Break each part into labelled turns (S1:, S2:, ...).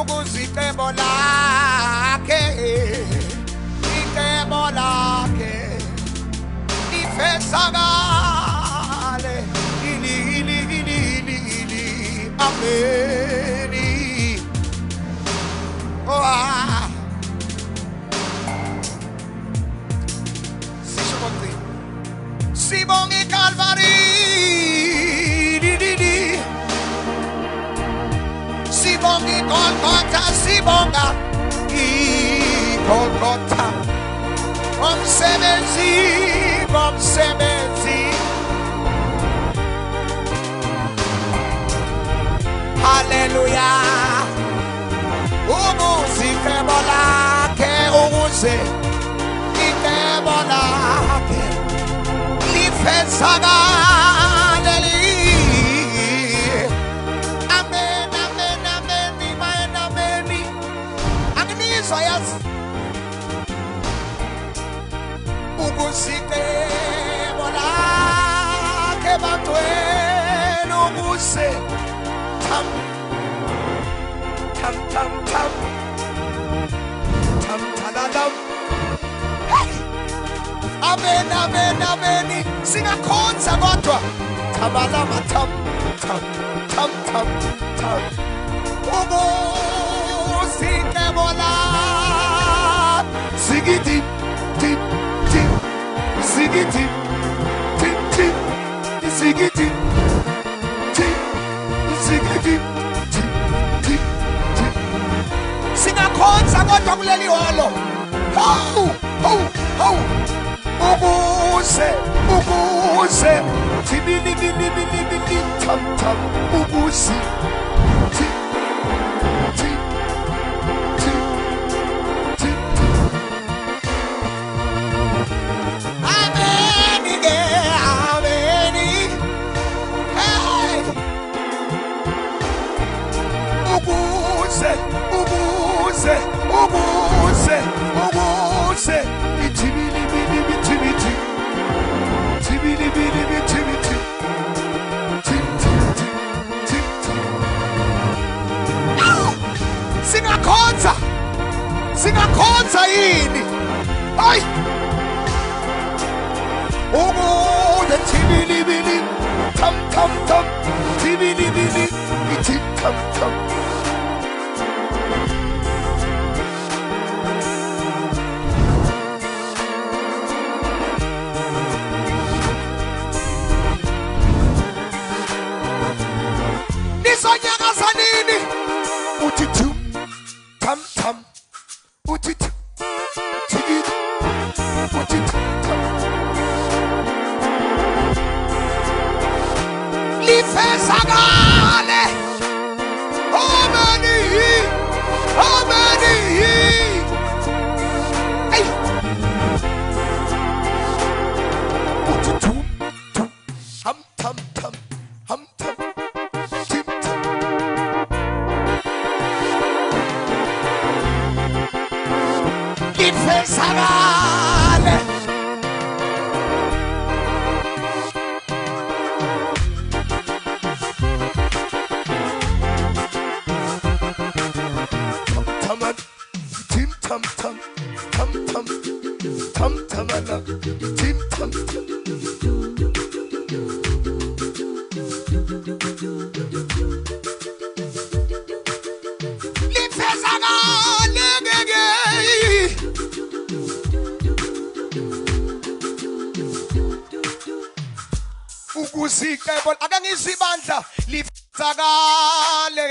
S1: ukuzicebo lakhe icebo lakhe lifezakale ameni sisho konke sibonge Calvary sibonge Golgotha sibonga Golgotha komsebenzi hallelujah ukuzicebo lakhe ukuze icebo lakhe lifezakale amen amen amen amen angizwa yazi ukuzicebo lakhe bantwini ukuze tam talalam amen amen amen singakhonza kodwa tabalama tam ukuzicebo lakhe sigidi tip sigidi tip sigidi tip sigidi singakhonza kodwa kuleli holo ukuze tibili tam ukuze ukuze singakhonza yini hayi ukuze tibilibili tam tibilibili ithi tam nizonyakaza nini uthi tam uthi tigidi uthi lifezakale ameni uthi tam lifezakale ukuzicebo akangizibandla lifezakale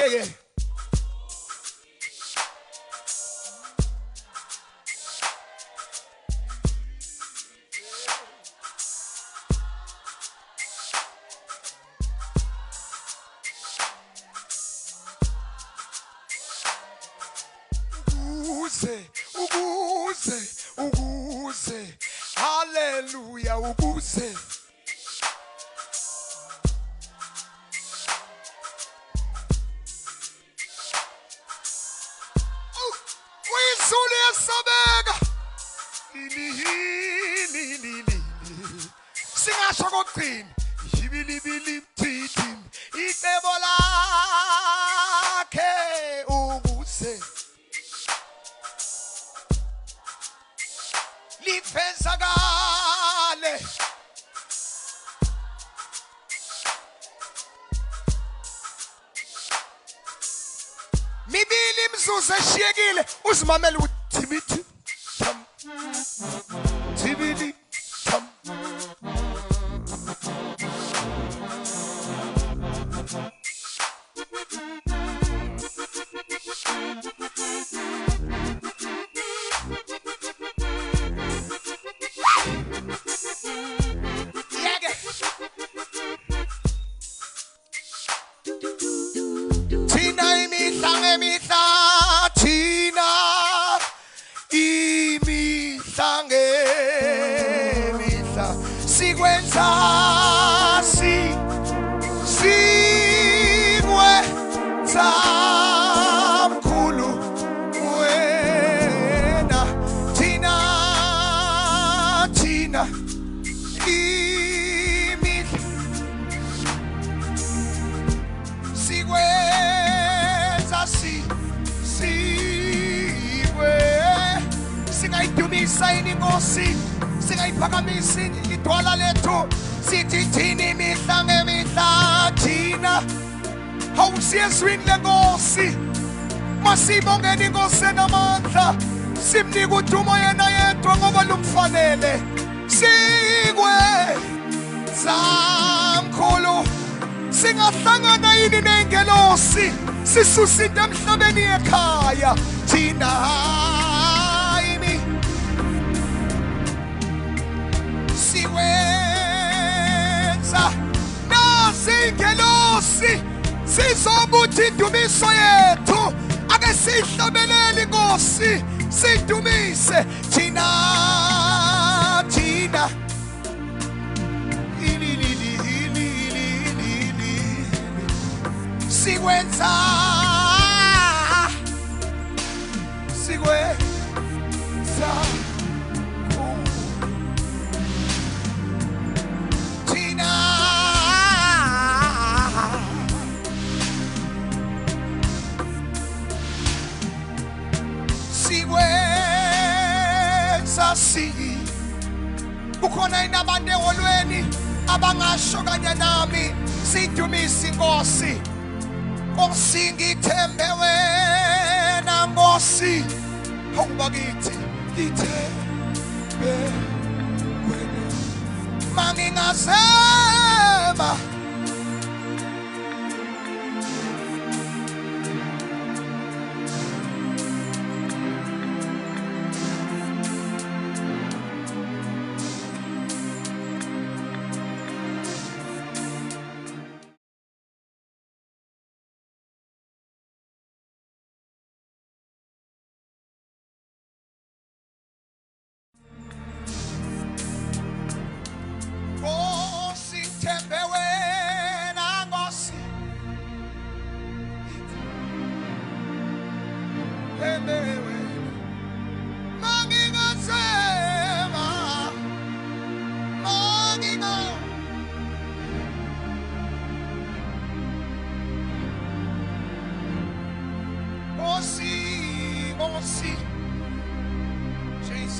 S1: ukuze hallelujah ukuze uyizulu yesabeka singasho kokugcina ibilibili icebo lakhe ukuze imizuzu eshiyekile uzimamela ukuthi thibiti tam thibiti tam. Singayiphakamisi idwala lethu sithi thina imihla ngemihla thina awusiyezwini lenkosi masibongeni inkosi enamandla simnika udumo yena yedwa ngoba lumfanele sikwenza mkhulu singahlangana yini nengelosi sisusa into emhlabeni ekhaya thina ingelosi sizobuthi indumiso yethu ake sihlabelele inkosi sidumise thina sikwenza kukhona inabantu eholweni abangasho kanye nami sidumise inkosi Nkosi ngithembe wena Nkosi awuba kithi ngithembe wena mangingazema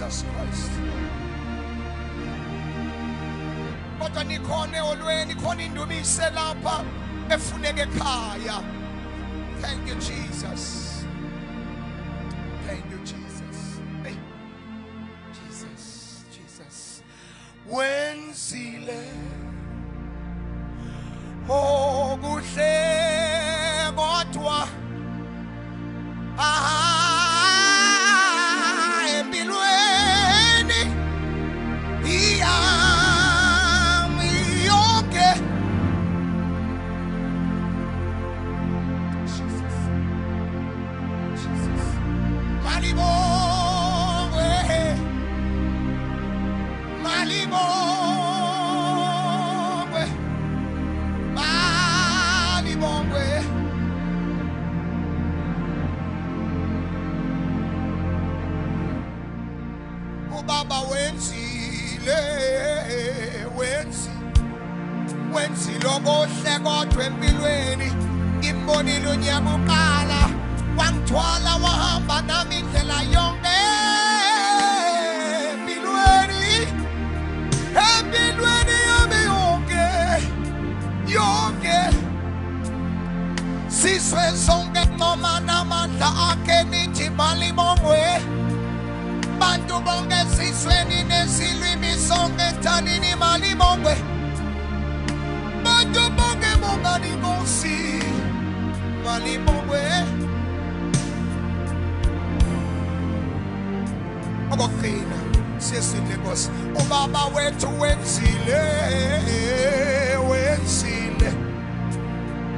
S1: Jesus Christ. Kodwa nikhona olweni khona indumise lapha efuneke ekhaya. Thank you Jesus. Thank you Jesus. Hey. Jesus. Wenzile okuhle kodwa Baba wenzile okuhle kodwa empilweni ngimbonile unyaka uqala wangithwala wahamba nami indlela yonke empilweni yami yonke Sizwe zonke noma namandla akhe nithi malibongwe. Bantu bonke sizweni nezilwimi zonke thanini malibongwe. Bantu bonke bongani Nkosi malibongwe. Okokugcina siyesile Nkosi, ubaba wethu wenzile, wenzile.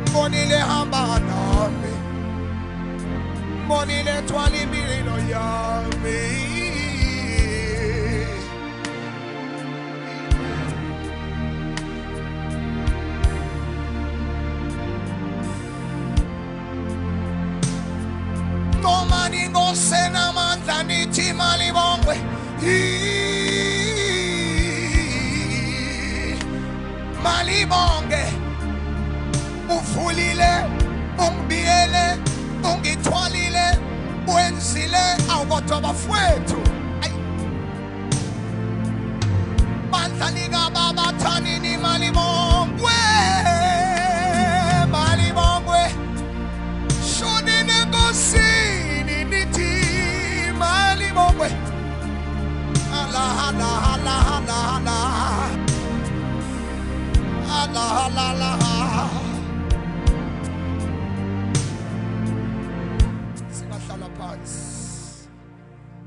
S1: Mbonile hamba nami, mbonile thwala impilo yami. Noma ningose namandla nithi malibongwe. Malibonge. Uvulile, ungibiyele, ungithwalile, wenzile awukodwa bafowethu. Bandla lika baba thanini malibongwe. Malibongwe. Shonini Nkosini nithi malibongwe. Allah Allah Allah Allah Allah. Allah Allah Allah.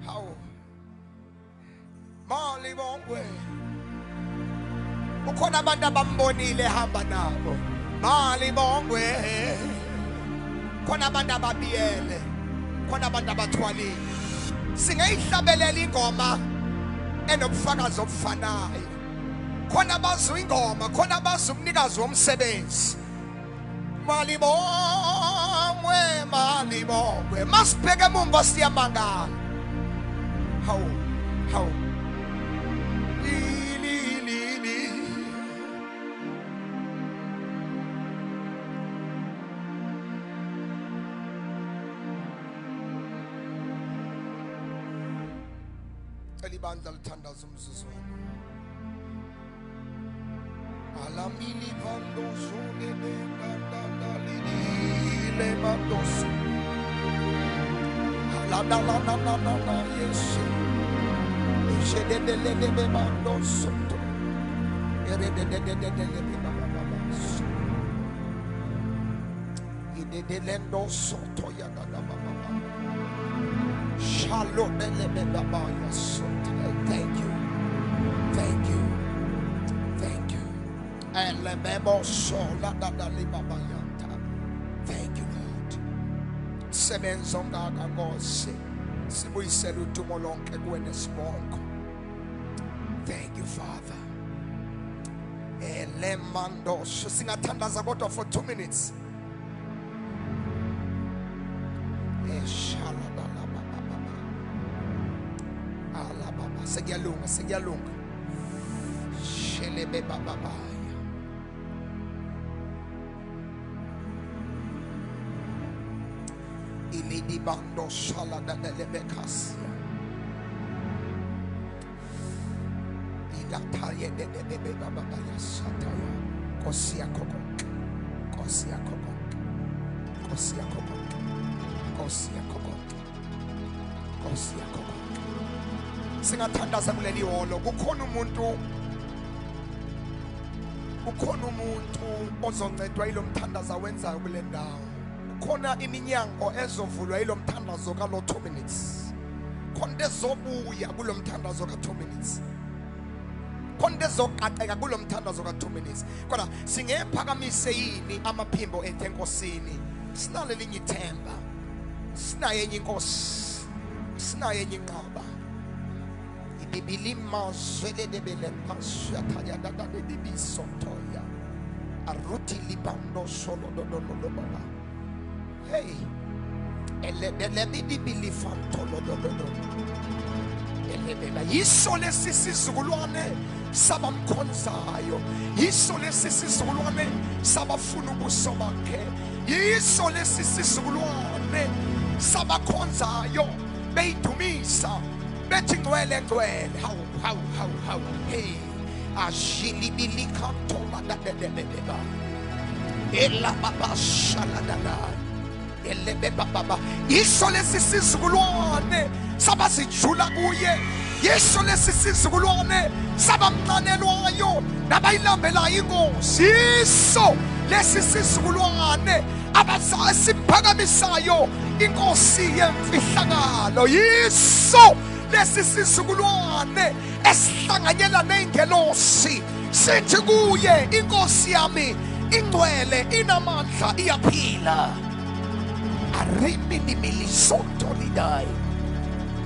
S1: How malibongwe. Ukhona abantu abambonile hamba nabo. Malibongwe. Khona abantu ababiyele. Khona abantu abathwalile. Singayihlabelela ingoma enobufakazi obufanayo. Khona abazwa ingoma, khona abazwa umnikazi womsebenzi. Malibongwe, malibongwe. Masibheke emumva siyamangala. How elibandla lithandaza umzuzwana. Alamili bando zone de le mandos. La yes. Je de le mandos. Ere de babas. Ide de lendo soto ya baba. Shalom le baba yes. Thank you. Thank you. Thank you. And le bebo sola da baba yanta. Thank you, Lord. Semenzonga Ngosi. Sibuyisela udumo lonke kuwena sibongo. Thank you, Father. Elemando singathandaza kodwa for 2 minutes. Segiyalunga. Shelebe baba. Ilidi bando shala da lebekas. Idata ye de baba ya sataya. Kosia koko. Singathandaza kuleli holo. Kukhona umuntu ozoncedwa yilo mthandazo wenzayo kule ndawo. Khona iminyango ezovulwa yilo mthandazo ka 2 minutes. Khona ezobuya kulo mthandazo ka 2 minutes. Khona ezoqaqeka kulo mthandazo ka 2 minutes. Kodwa singephakamise yini amaphimbo ethe Nkosini. Sinale linye ithemba. Sinaye enye inkosi. Sinaye enye inqaba. Ibilima zwele debele pasya thaya dada de bisotoya. Aruti libando solo do baba. Hey, elebele bibili fantolo do. Elebela yisole sisizulwane sabamkhonzayo. Yisole sisizulwane sabafuna ubuso bakhe. Yisole sisizulwane sabakhonzayo beyidumisa bethi ngcwele. How hey, ashilibili kantola da. Ela baba shaladada. Elebe baba. Yiso lesi sizukulwane sabasijula kuye. Yiso lesi sizukulwane sabamnanelwayo nabayilambela inkosi. Yiso lesi sizukulwane abasiphakamisayo inkosi yemfihlakalo. Yiso lesi sizukulwane esihlanganyela nengelosi sithi kuye inkosi yami ingcwele inamandla iyaphila. Arimini milisonto lidai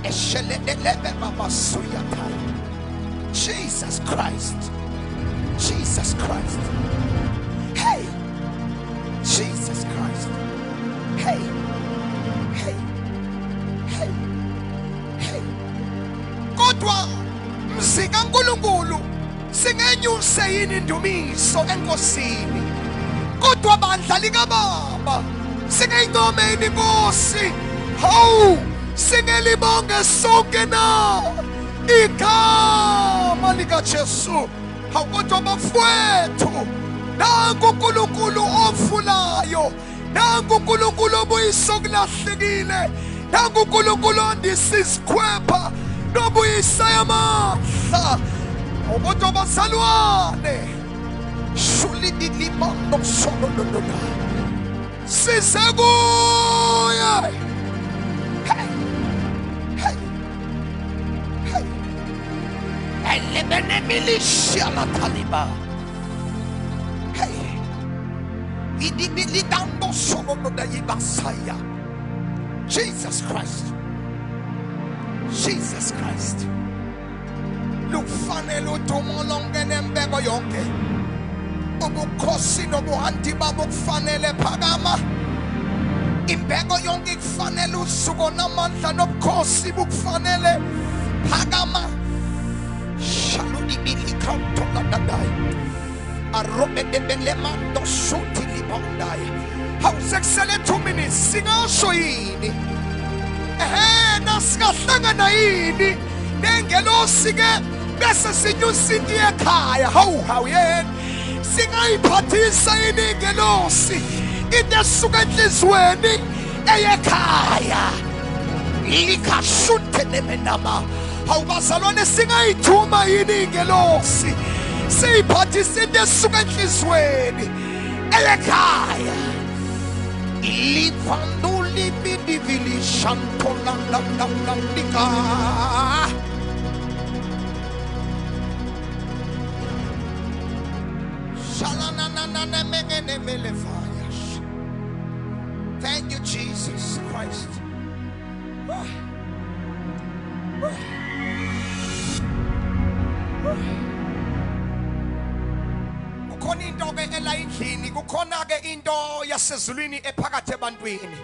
S1: eshelelebe babasuyatai. Jesus Christ, Jesus Christ, hey, Jesus Christ, hey, hey, hey, hey. Kodwa mzika nkulunkulu singenyuse yini indumiso enkosini, kodwa bandla likababa singeyingomeni inkosi. Hawu singelibonge sonke na igama likaJesu. Hawu kodwa bafowethu, nangu uNkulunkulu ovulayo, nangu uNkulunkulu obuyisa okulahlekile, nangu uNkulunkulu ondisa isikhwepha nobuyisa amandla. Kodwa bazalwane, shulidilibando solololola size kuye. Hey, hey, hey. Elebene milishia la taliba. Hey, idibilidando sololola yibasaya. Jesus Christ, Jesus Christ. Lufanele udumo lonke nembeko yonke. Ubukhosi nobuhanti babo kufanele phakama. Imbeko yonke kufanele usuku namandla nobukhosi bukufanele phakama. Shaludi bilikanto la dadai. Arobe debele mando suti libandai. Hawusekusele 2 minutes singasho yini? Nasikahlangana yini nengelosi ke bese sinyusini ekhaya. Hawu yena singayiphathisa yini ingelosi into esuka enhlizweni eyekhaya likashuthe nemenama. Hawu bazalwane singayithuma yini ingelosi siyiphathisa into esuka enhlizweni eyekhaya. Livanduli bidivili shantola la lika. Thank you, Jesus Christ. Kukhona into ke elayindlini, kukhona ke into yasezulwini ephakathi ebantwini.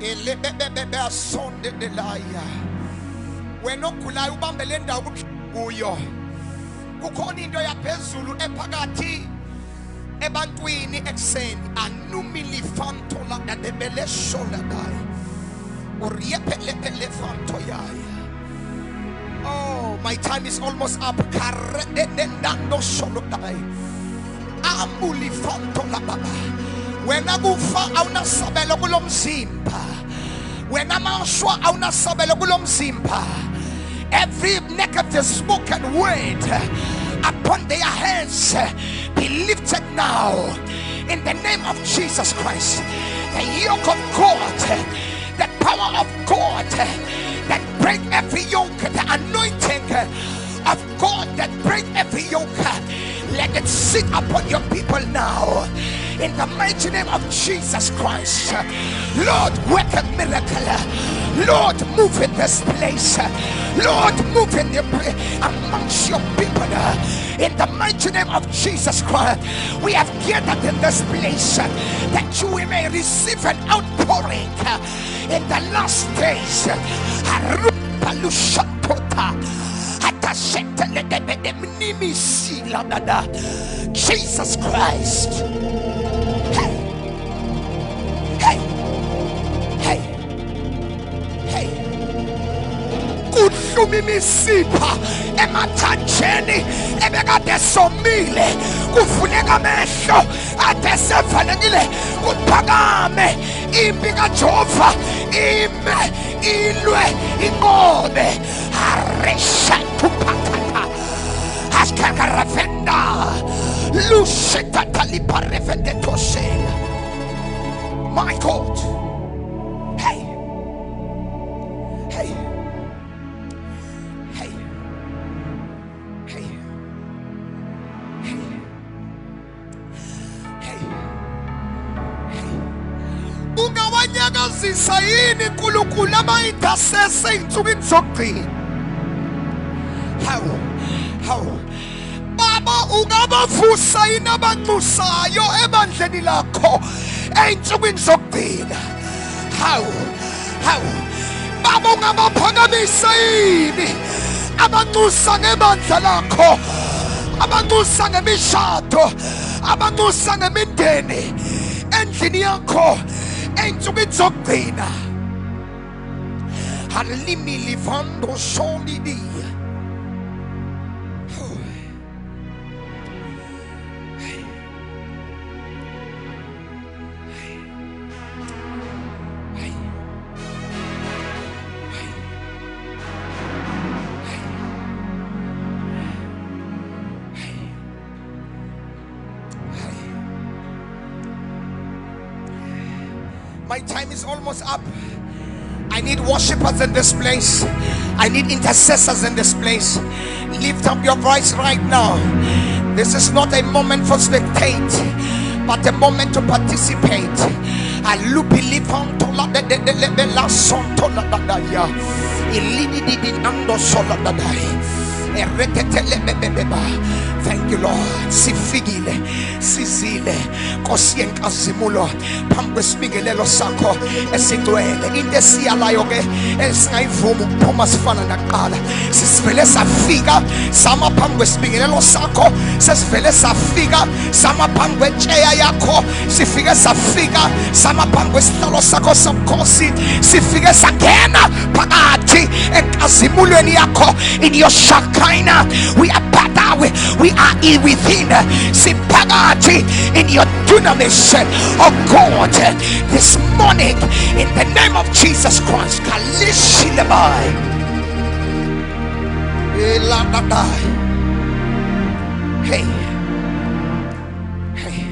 S1: Elebebebe asondelelaya. Wena ogulayo ubambe le ndawo kuyo. Kukhona into yaphezulu ephakathi ebantwini ekseni. Anumili fanto la debele shola dai. Uriepele fanto yaya. Oh, my time is almost up. Karedendando solo dai. Ambuli fanto la baba. Wena kufa awunasabelo kulomzimba. Wena mashwa awunasabelo kulomzimba. Every negative spoken word upon their heads be lifted now in the name of Jesus Christ. The yoke of God, the power of God that break every yoke, the anointing of God that break every yoke, let it sit upon your people now in the mighty name of Jesus Christ. Lord, work a miracle. Lord, move in this place. Lord, move in the amongst your people. In the mighty name of Jesus Christ, we have gathered in this place that you may receive an outpouring in the last days. Jesus Christ. Hey, hey, hey, hey. Kuhlumi misipha emathanjeni ebekade somile kuvuleka amehlo ade sevalekile kuphakame impi kaJehova ime ilwe inqobe aresha kuphakatha askakarafenda lusheta liparefende tosela. My God. Hey. Hey. Hey. Hey. Hey. Hey. Hey. Ungawanyakazisa yini uNkulunkulu abayintasese insukwini zokugcina? How? Baba ungabavusa yini abanxusayo ebandleni lakho ey'nsukwini zokugcina? How? Baba ungabaphakamisa yini abanxusa ngebandla lakho, abanxusa ngemishado, abanxusa ngemindeni endlini yakho ey'nsukwini zokugcina? Halimi livando solidi. My time is almost up. I need worshipers in this place. I need intercessors in this place. Lift up your voice right now. This is not a moment for spectate, but a moment to participate. Alupi livan tola de la son tola dadaya. Ilini di ando sola dadai. Thank you, Lord. Sifigile, sizile, kosien kasimulo, pambesmigelelo sako, esingwele, indesia layoge, esingaivumu phuma sifana naqala. Sisivele safika, sama pambesmigelelo sako, sesivele safika, sama pambetcheya yakho, sifike safika, sama pambesihlalo sakho somkhosi, sifike sangena phakathi ekazimulweni yakho in your shakaina. We are we are within Sipagati in your dunamis, oh God, this morning in the name of Jesus Christ. Kalishilabai. Hey. Hey.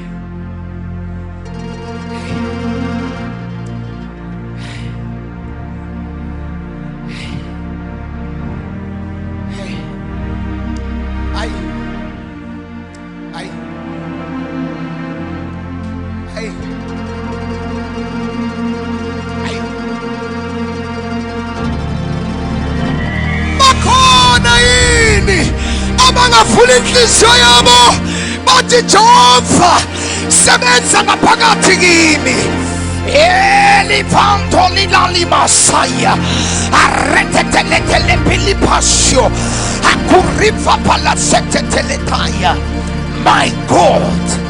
S1: Abangafuna inhliziyo yabo bathi Jehova sebenza ngaphakathi kimi. Elivanto lilali masaya areteteletele pilipasio akuriva palaseteteletaya. My God.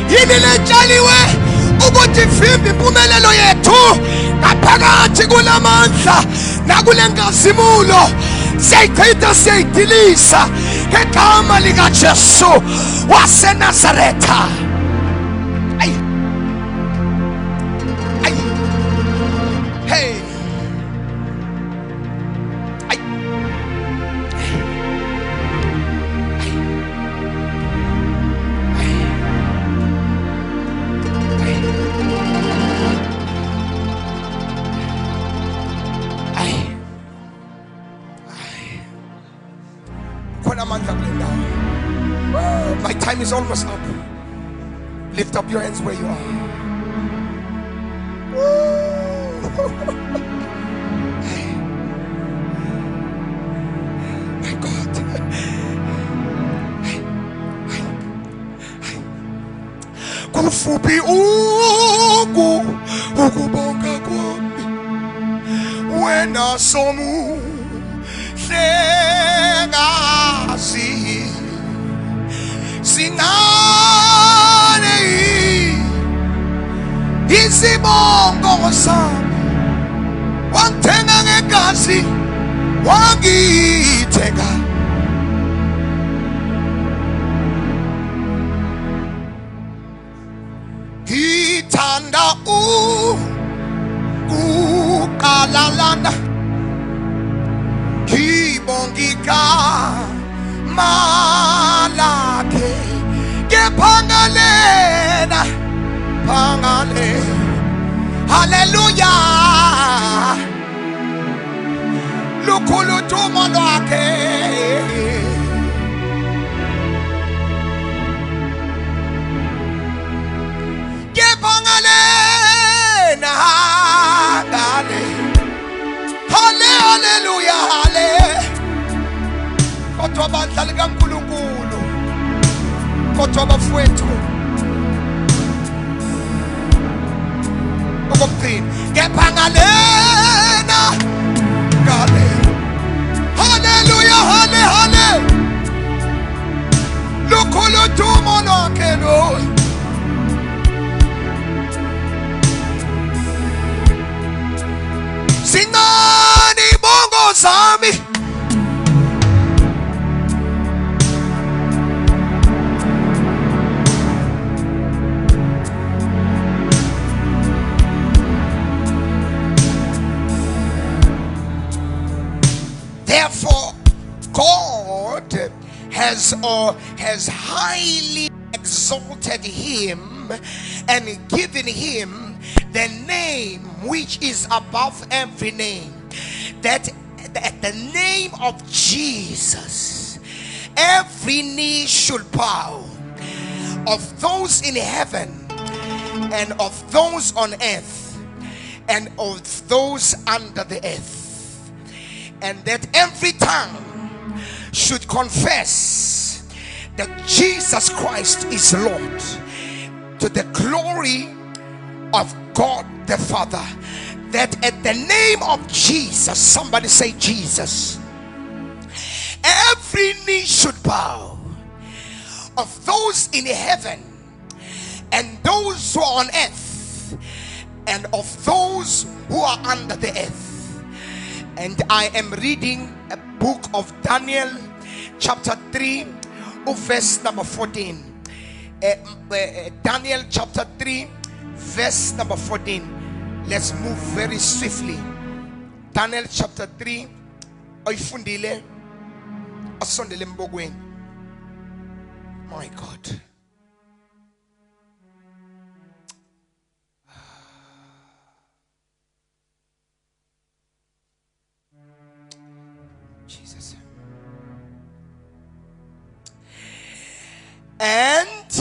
S1: Yinilejaliwe ukuthi vimbi impumelelo yethu ngaphakathi kulamandla nakulenkazimulo siyayichitha siyayidilisa ngegama likaJesu waseNazaretha. Hey. My time is almost up. Lift up your hands where you are. My God. Kufupi ukubonga kwami wena somu hlengasi wangithenga ngithanda ukuqalalana ngibongika malakhe ngephangalena phangale hallelujah lukhulu dumo lwakhe ngephangalena ngale hallelujah hale kodwa abadlali kaNkulunkulu kodwa abafowethu okuphinda ngephangalena ngale hallelujah hale hale lukhulu dumo lwakhe lo Sinani bongo zami Therefore God has highly exalted him and given him the name which is above every name, that at the name of Jesus every knee should bow, of those in heaven and of those on earth and of those under the earth, and that every tongue should confess that Jesus Christ is Lord, to the glory of God the Father. That at the name of Jesus, somebody say Jesus, every knee should bow, of those in heaven and those who are on earth and of those who are under the earth. And I am reading a book of Daniel chapter 3 verse number 14. Daniel chapter 3 verse number 14. Let's move very swiftly. Daniel chapter 3. Oyifundile asondele mbogweni. My God. Jesus. And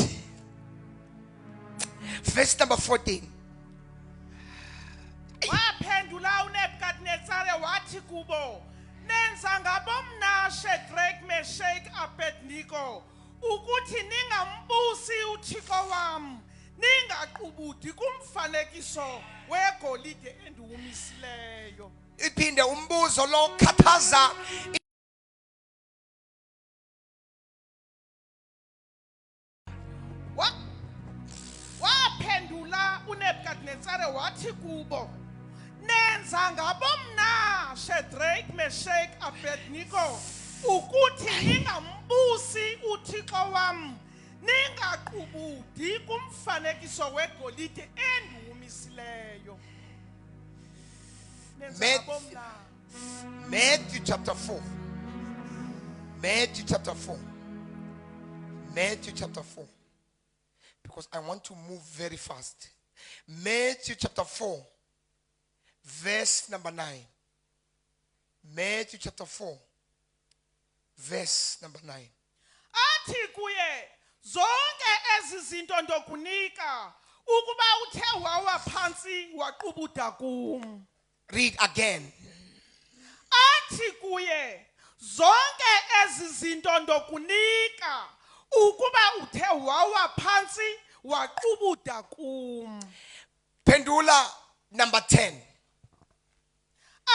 S1: verse number 14.
S2: Waphendula uNebukadnezar wathi kubo, nenza ngabomna Shadrach, Meshach, Abednego ukuthi ningambusi uThixo wami, ningaqubuthi kumfanekiso wegolide endiwumisileyo.
S1: Iphinde umbuzo lo khathaza
S2: Waphendula uNebukadnezar wathi kubo, nenza ngabomna Shadrach, Meshach, Abednego ukuthi ningambusi uThixo wami, ningaqubuthi kumfanekiso wegolide endiwumisileyo.
S1: Matthew chapter 4. Matthew chapter 4. Matthew chapter 4. Because I want to move very fast. Matthew chapter 4. Verse number 9. Matthew chapter 4. Verse number 9.
S2: Athi kuye, zonke ezi zinto ndokunika ukuba uthe wawa phansi waqubuda kum.
S1: Read again.
S2: Athi kuye, zonke ezi zinto ndokunika ukuba uthe wawa phansi waqubuda kum.
S1: Pendula number 10.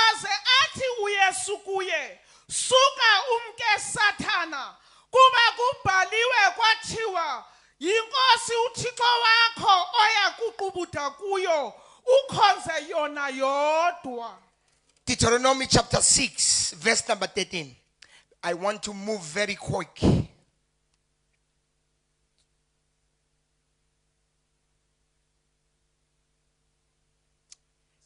S2: Aze athi uYesu kuye, suka umke Sathana, kuba kubhaliwe kwathiwa, yinkosi uThixo wakho oya kuqubuda kuyo, ukhonze yona yodwa.
S1: Deuteronomy chapter 6 verse number 13. I want to move very quick.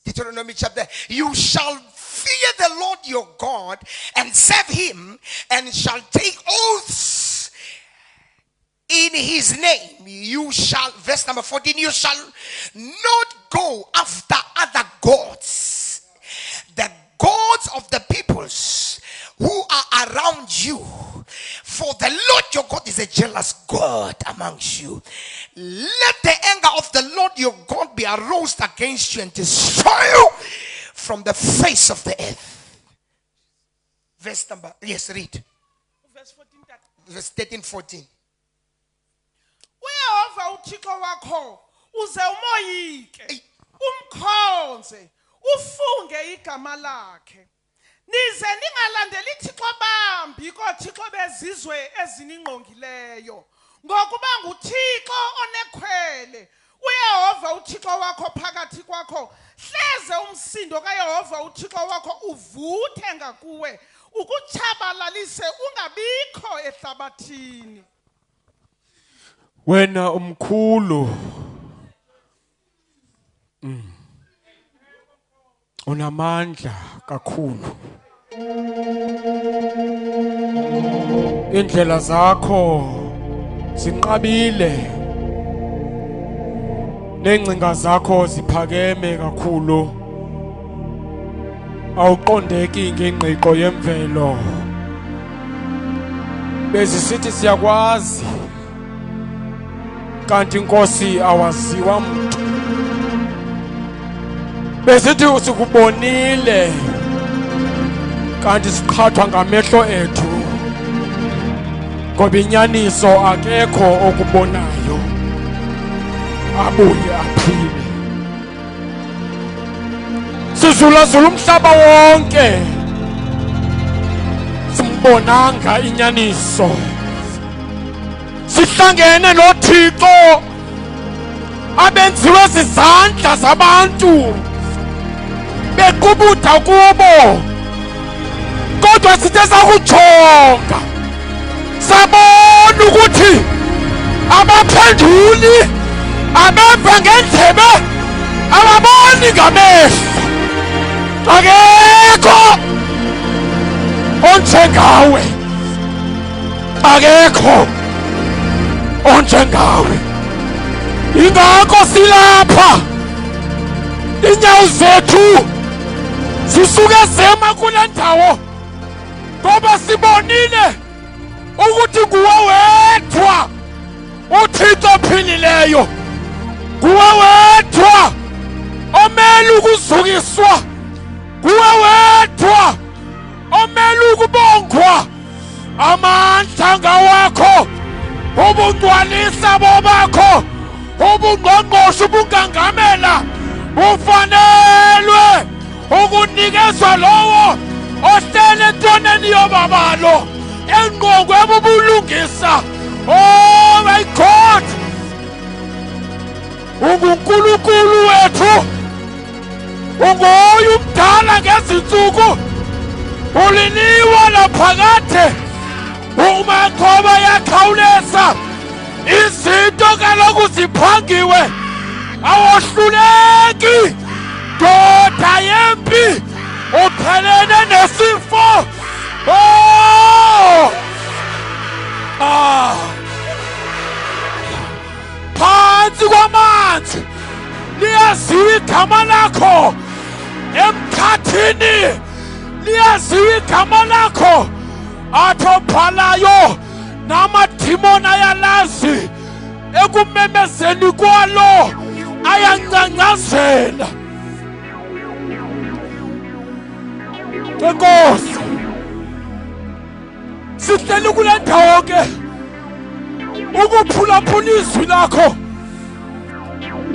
S1: Deuteronomy chapter. You shall fear the Lord your God and serve him, and shall take oaths in his name. You shall, verse number 14, you shall not go after other gods, the gods of the peoples who are around you. For the Lord your God is a jealous God amongst you. Let the anger of the Lord your God be aroused against you and destroy you from the face of the earth. Verse number, yes, read.
S2: Verse 14.
S1: Verse 13, 14.
S2: Uyehova uThixo wakho uze umoyike umkhonze ufunge igama lakhe. Nize ningalandeli Thixo bambi koThixo bezizwe eziningqongileyo ngokuba nguThixo onekhwele. Uyehova uThixo wakho phakathi kwakho hleze umsindo kaYehova uThixo wakho uvuthe ngakuwe ukutshabalalise ungabikho ehlabathini.
S3: Wena umkhulu unamandla kakhulu. Indlela zakho zinqabile, nengcinga zakho ziphakeme kakhulu. Awuqondeki ngengqiqo yemvelo. Bezisithi siyakwazi, kanti Nkosi awaziwa mntu. Besithi usikubonile, kanti siqhathwa ngamehlo ethu, ngoba inyaniso akekho okubonayo abuye aphile. Sizulazula umhlaba wonke, simbonanga inyaniso. Sihlangene noThixo abenziwe zizandla zabantu bequbutha kubo, kodwa sithe sakujonga sabona ukuthi abaphenduli abeva ngendlebe ababoni ngamehlo. Akekho onjengawe, akekho onjengawe. Ingakho silapha, inyawo zethu zisuke zema kule ndawo, ngoba sibonile ukuthi nguwe wedwa uThixo ophilileyo, nguwe wedwa omele ukuzukiswa, nguwe wedwa omele ukubongwa. Amandla ngawakho, ubungcwalisa bobakho, ubungqongqoshe, ubungangamela, ufanelwe ukunikezwa lowo ohlele entoneni yobabalo engqongwe bubulungisa. Oh my God, unguNkulunkulu wethu, unguye umdala ngezinsuku, uliniwa laphakade, umakhoba yakhawuleza, izinto kaloku ziphangiwe, awohluleki. Ndoda yempi, uphelene nesifo. Oh! Phansi kwamanzi liyaziwa igama lakho, emkhathini liyaziwa igama lakho, athophalayo namadimoni ayalazi, ekumemezeni kwalo ayancangazela. Enkosi, sihleli kule ndawo ke ukuphulaphula izwi lakho.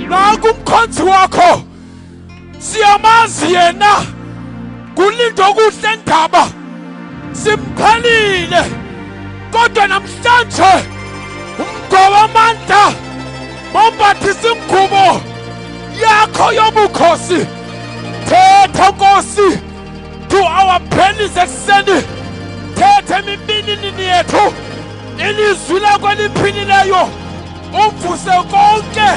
S3: Nanku umkhonzi wakho, siyamazi yena, kulindo kuhle Ndaba, simqhelile, kodwa namhlanje umgoba amandla bombathisa ingubo yakho yobukhosi. Thetha Nkosi, to our bellies ekuseni. Thethe imininini yethu ilizwi lakho eliphilileyo uvuse konke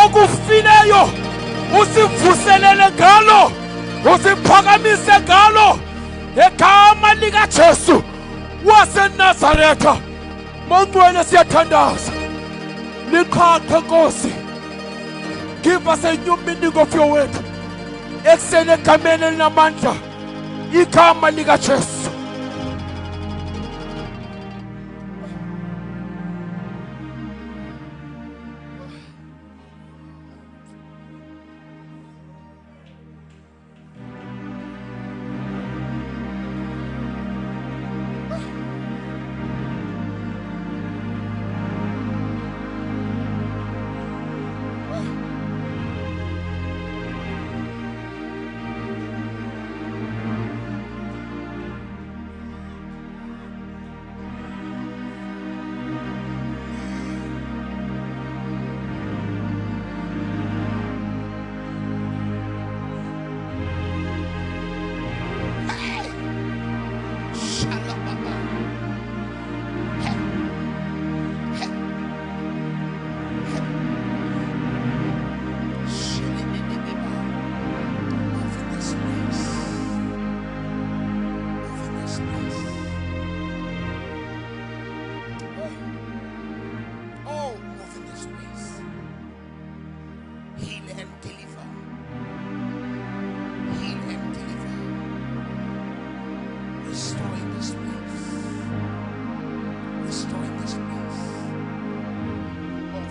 S3: okufileyo usivuselele ngalo usiphakamise ngalo egama likaJesu waseNazaretha. Mongcwele siyathandaza liqhaqhe Nkosi. Give us a new meaning of your word ekuseni egameni elinamandla igama likaJesu.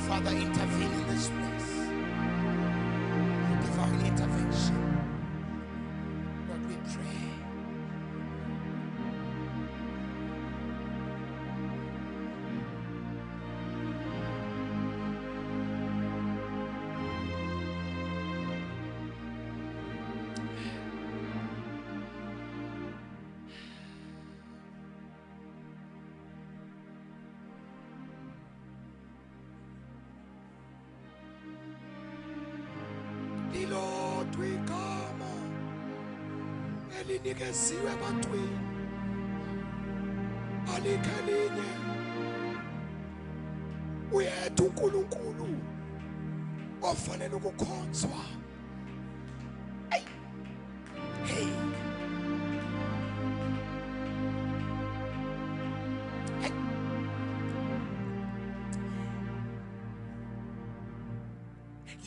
S1: Father, intervene in this place. Divine intervention. Lord, we pray. Lilodwa igama elinikeziwe ebantwini alikho elinye uyedwa uNkulunkulu ofanele ukukhonzwa. Hey.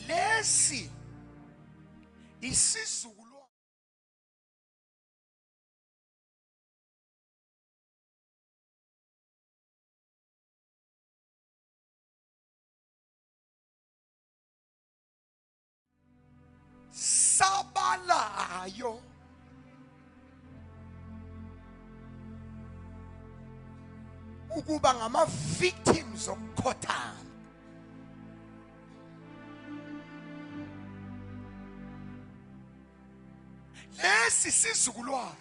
S1: Lesi isizukulwane sabalayo ukuba ngama-victims okukhothama. Lesi sizukulwane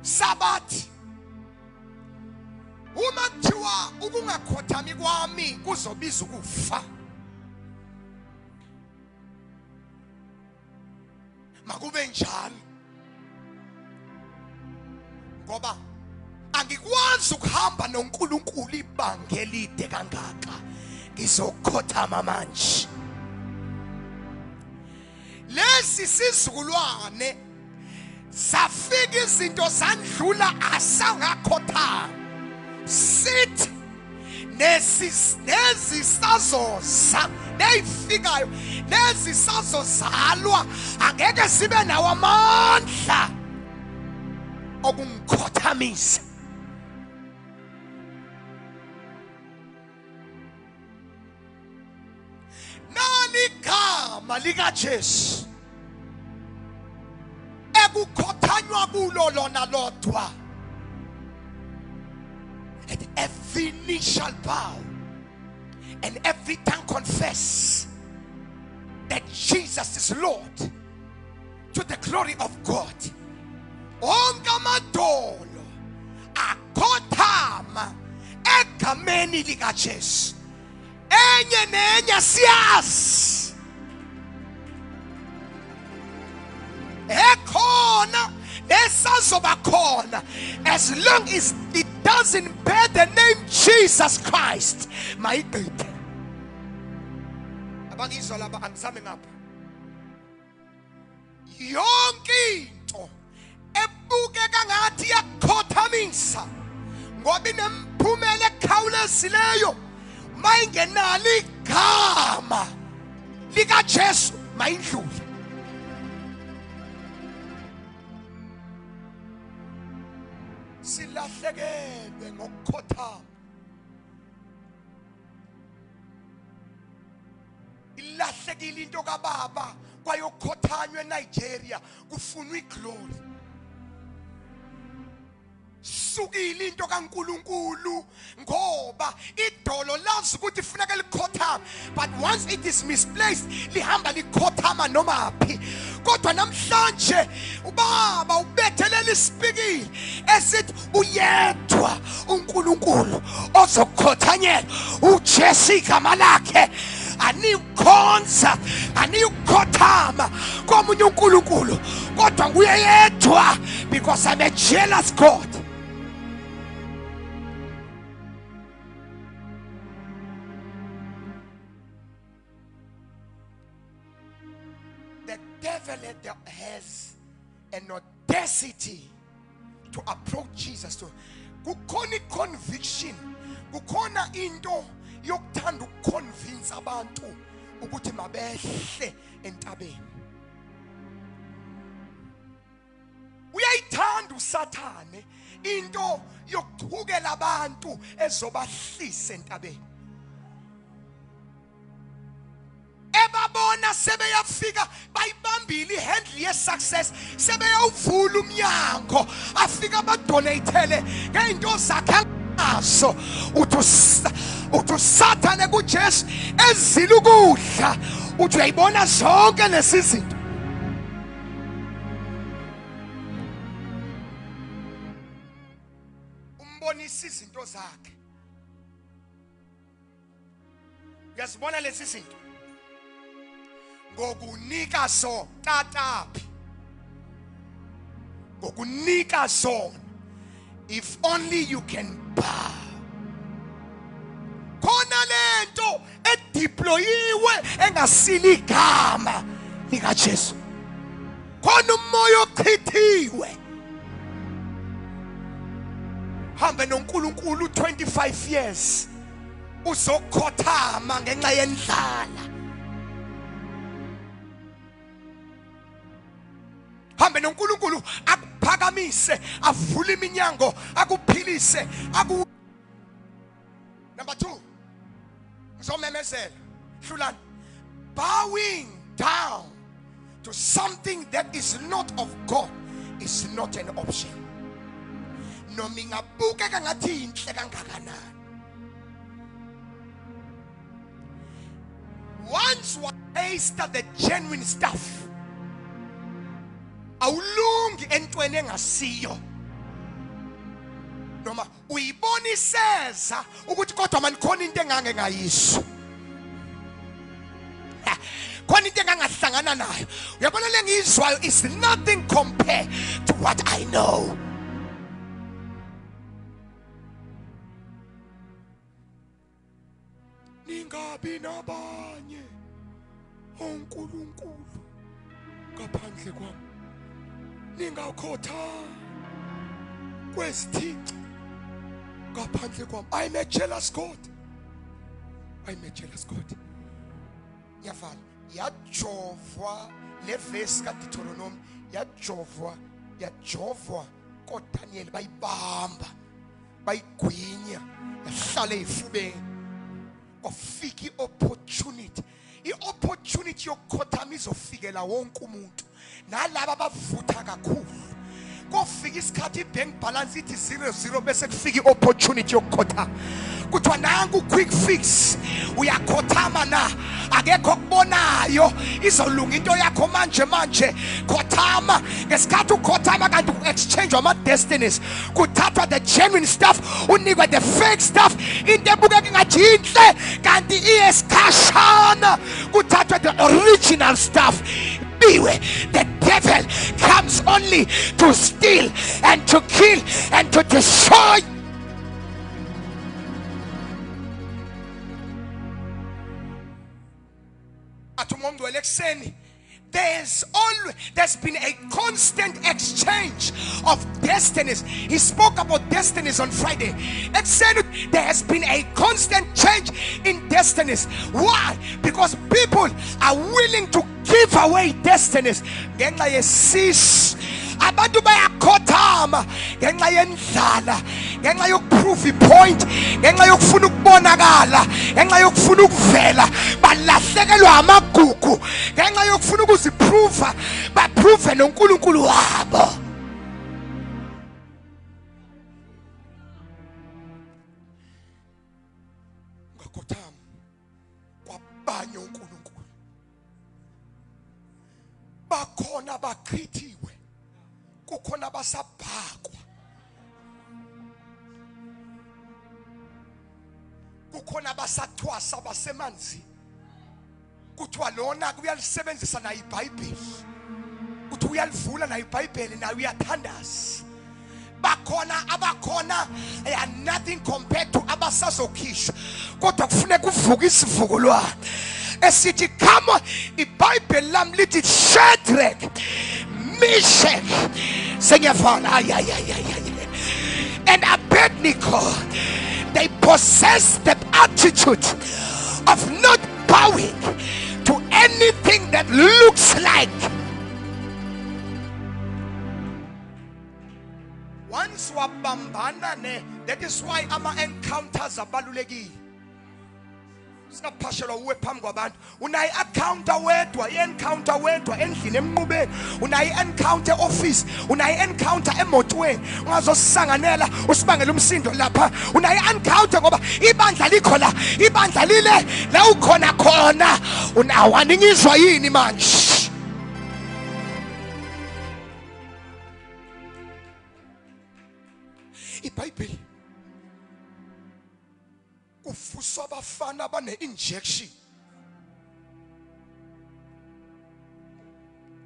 S1: sabathi uma kuthiwa ukungakhothami kwami kuzobiza ukufa, makube njalo, ngoba angikwazi ukuhamba noNkulunkulu ibanga elide kangaka, ngizokhothama manje. Lesi sizukulwane safika izinto zandlula asangakhothama, sithi nezisazoza neyifikayo nezisazozalwa angeke sibe nawo amandla okungikhothamisa. Naligama likaJesu ekukhothanywa kulo lona lodwa, and every knee shall bow and every tongue confess that Jesus is Lord, to the glory of God. Onke amadolo akhothama egameni likaJesu. Enye nenye siyazi azoba khona as long as it doesn't bear the name Jesus Christ. Mayiqithe. Abangizwa laba angizame ngapha. Yonke into ebukeka ngathi yakhothamisa ngoba inemphumela ekhawulezileyo mayingenalo igama lika Jesu mayindlule. Silahlekelwe ngokukhothama. Ilahlekile into kaBaba kwayokhothanywa eNigeria kufunwa iglory. Sukile into kaNkulunkulu ngoba idolo lazi ukuthi ifuneka likhothama, but once it is misplaced lihamba likhothama noma phi. Kodwa namhlanje uBaba ubethelela isipikile esithi uyedwa uNkulunkulu ozokhothanyela uJesu igama lakhe. Anikukhonza, anikukhothama komunye uNkulunkulu, kodwa nguye yedwa, because I'm a jealous God. The devil has an audacity to approach Jesus. Kukhona conviction, kukhona into yokuthanda ukuconvince abantu ukuthi mabehle entabeni. Uyayithanda uSathane into yokuthukela abantu ezobahlisa entabeni. Ebabona sebeyafika bayibambile ihandle yesuccess, sebeyawuvula umnyango afika badonatele ngeinto zakhe aso uthi Sathane kuJesu ezile ukudla, uthi uyayibona zonke lezi zinto. Umbonisa izinto zakhe. Uyazibona lezi zinto ngokunika so tataphi, ngokunika zona. If only you can bow. Khona lento edeployiwe engasili igama lika Jesu. Khona umoya ochithiwe. Hambe noNkulunkulu 25 years uzokhothama ngenxa yendlala. Hambe noNkulunkulu akuphakamise, avule iminyango, akuphilise, Number 2. Ngizomemezela. Hlulani. Bowing down to something that is not of God is not an option. Noma ingabukeka ngathi inhle kangakanani. Once one tasted the genuine stuff, awulungi entweni engasiyo. Noma uyibona iseza ukuthi kodwa manikhona into engange ngayiso. Khona into engangahlangana nayo. Uyabona lengizwayo is nothing compared to what I know. Ningabi nabanye oNkulunkulu ngaphandle kwami. Ningakhotha kwesithixo ngaphandle kwami. I'm a jealous God. I'm a jealous God. Yavala yajovwa le verse ka Deuteronomy, yajovwa ko Daniel, bayibamba bayigwinya yahlala efubeni ofika opportunity. I-opportunity yokukhothama izofikela wonke umuntu, nalabo abavutha kakhulu. Kofika isikhathi ibank balance ithi 00 bese kufika i-opportunity yokukhothama. Kuthiwa nangu quick fix, uyakhothama na, akekho okubonayo, izolunga into yakho manje. Khothama. Ngesikhathi ukhothama kanti ku-exchange ama-destinies, kuthathwa the genuine stuff unikwe the fake stuff. Into ebukeka ngathi inhle kanti iyesikhashana, kuthathwa the original stuff biwe the devil comes only to steal and to kill and to destroy. There's been a constant exchange of destinies. He spoke about destinies on Friday. It said there has been a constant change in destinies. Why? Because people are willing to give away destinies. Abantu bayakhothama ngenxa yendlala, ngenxa yokuprove ipoint, ngenxa yokufuna ukubonakala, ngenxa yokufuna ukuvela, balahlekelwa amagugu, ngenxa yokufuna ukuziprove, baprove noNkulunkulu wabo. Ngakhothama kwabanye uNkulunkulu, bakhona bakhithiwe, kukhona basabhakwa, kukhona basathwasa basemanzi, kuthiwa lona kuyalisebenzisa na iBhayibheli, kuthi uyalivula na iBhayibheli na uyathandaza. Bakhona abakhona are nothing compared to abasazokhishwa, kodwa kufuneka uvuka isivukulwane esithi come iBhayibheli lami lithi Shadrach, Meshach, and Abednego, they possess the attitude of not bowing to anything that looks like. Once wabambana ne, that is why ama encounters abalulekile. Singapashelwa uwe phambi kwabantu. Unayi encounter wedwa, i-encounter wedwa endlini emnqubeni, unayi encounter office, unayi encounter emotweni, ungazosanganela usibangela umsindo lapha. Unayi encounter ngoba ibandla likho la, ibandla lile la ukhona khona. Unawani ngizwa yini manje? iBhayibheli kufuswa abafana bane-injection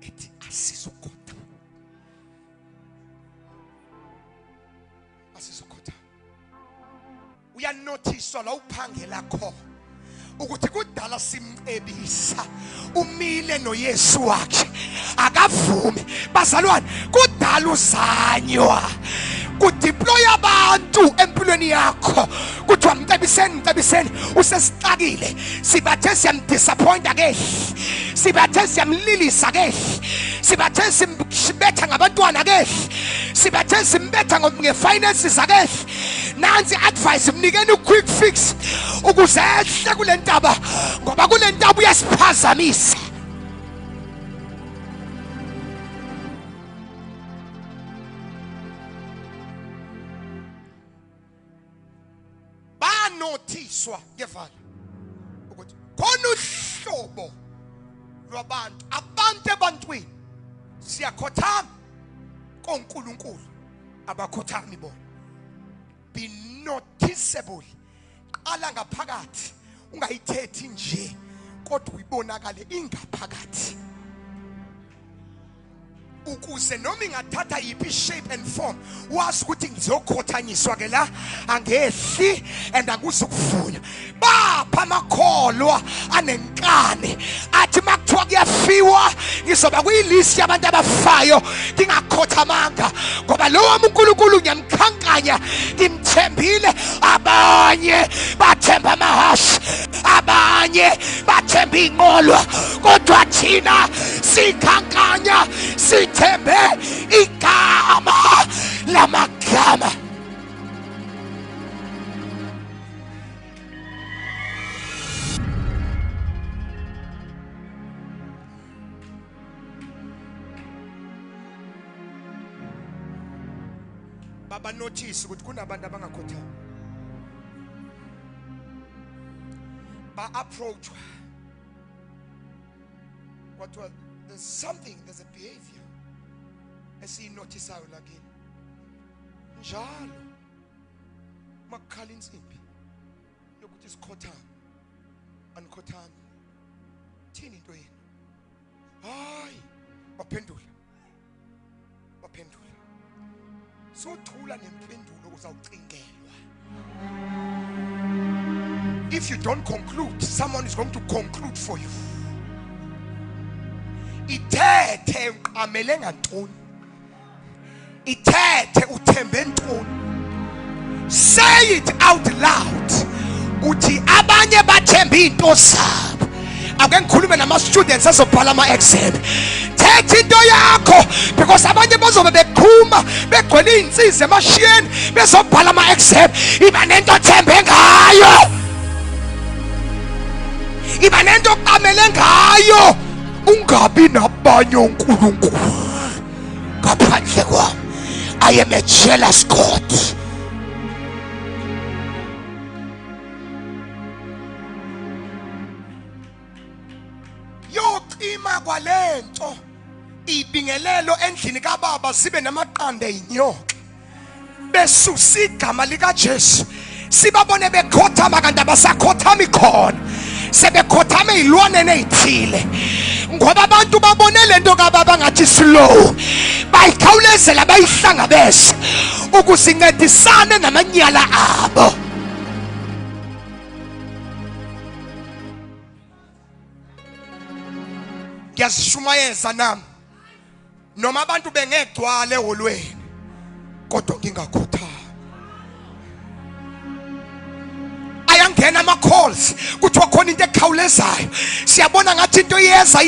S1: ethi asizukhotha, asizukhotha. Uyanothiswa la uphangela khona ukuthi kudala simcebisa umile noYesu wakhe akavumi. Bazalwane, kudala uzanywa kudeploy abantu empilweni yakho, kuthiwa mcebiseni usesixakile, sibathe siyamdisappoint akehli, sibathe siyamlilisa akehli, sibathe simbetha ngabantwana akehli, sibathe simbetha ngefinances akehli. Nansi advice mnikeni quick fix ukuze ehle kule ntaba, ngoba kule ntaba uyasiphazamisa. Banothiswa ngevala ukuthi khona uhlobo lwabantu, abantu ebantwini siyakhothama koNkulunkulu abakhothami bona. Be noticeable. Qala ngaphakathi, ungayithethi nje kodwa uyibonakale ingaphakathi, ukuze noma ingathatha yipi shape and form, wazi ukuthi ngizokhothanyiswa ke la, angehli and akuzukuvunywa. Bapha amakholwa anenkani athi makuthiwa kuyafiwa ngizoba kuyilist yabantu abafayo ngingakhothamanga, ngoba lowo uNkulunkulu ngiyamkhankanya, ngimthembile. Abanye bathemba amahashi, abanye bathemba inqolwa, kodwa thina sikhankanya, sithembe igama lamagama. Baba notice ukuthi kunabantu abangakhothami, ba approach what was there's something, there's a behavior esiyinotisayo lakini njalo makukhala insimbi yokuthi sikhothame anikhothami. Thini into yenu? Hayi Baphendula. So thula nempendulo uzawucingelwa. If you don't conclude, someone is going to conclude for you. Ithethe uqamele ngantoni. Ithethe uthembe ntoni. Say it out loud. Uthi abanye bathemba into zabo. Ake ngikhulume nama students azobhala ama exam. Thethe into yakho because abanye bazobe beqhuma begcwele insizwe emashiyeni bezobhala ama exam. Iba nento othembe ngayo. Iba nento oqamele ngayo. Ungabi nabanye uNkulunkulu ngaphandle kwami. I am a jealous God. Yoqima kwalento ibingelelo endlini kaBaba sibe namaqanda einyoka. Besusa igama lika Jesu. Sibabone bekhothama kanti abasakhothami khona. Sebekhothame izilwane ezithile. Ngoba abantu babone lento kaBaba ngathi slow. Bayikhawulezela bayihlangabeze ukusincedisana namanyala abo. Ngiyashumayeza nami noma abantu bengegcwala eholweni kodwa ngingakhothama. Ayangena ama calls kuthiwa khona into ekhawulezayo. Siyabona ngathi into iyeza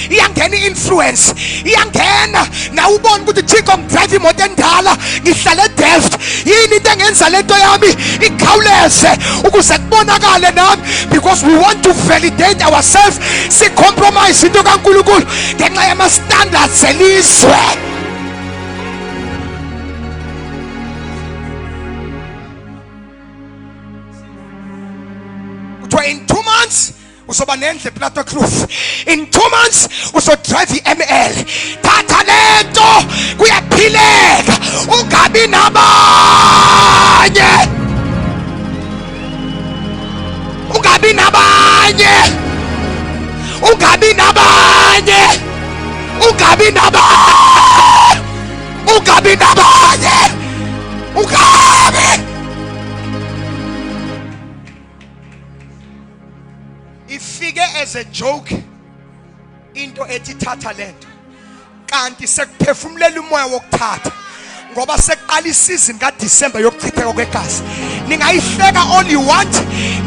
S1: iyangena influence iyangena na ubona ukuthi Thixo ngidrive imoto endala ngihlale Delft yini into engenza lento yami ikhawuleze ukuze kubonakale nami because we want to validate ourselves. Si compromise into kaNkulunkulu ngenxa yama standards elizwe. In 2 months, usoba nendle Plato Kloof. In 2 months, uso drive ML. Thatha lento kuyaphileka. Ungabi nabanye. Ungabi nabanye. Ungabi nabanye. Ungabi nabanye. Ungabi nabanye. Ungabi. Ifike as a joke into ethi thatha lento kanti sekuphefumulela umoya wokuthatha ngoba sekuqala isizini kaDisemba yokuchitheka kwegazi. Ningayihleka all you want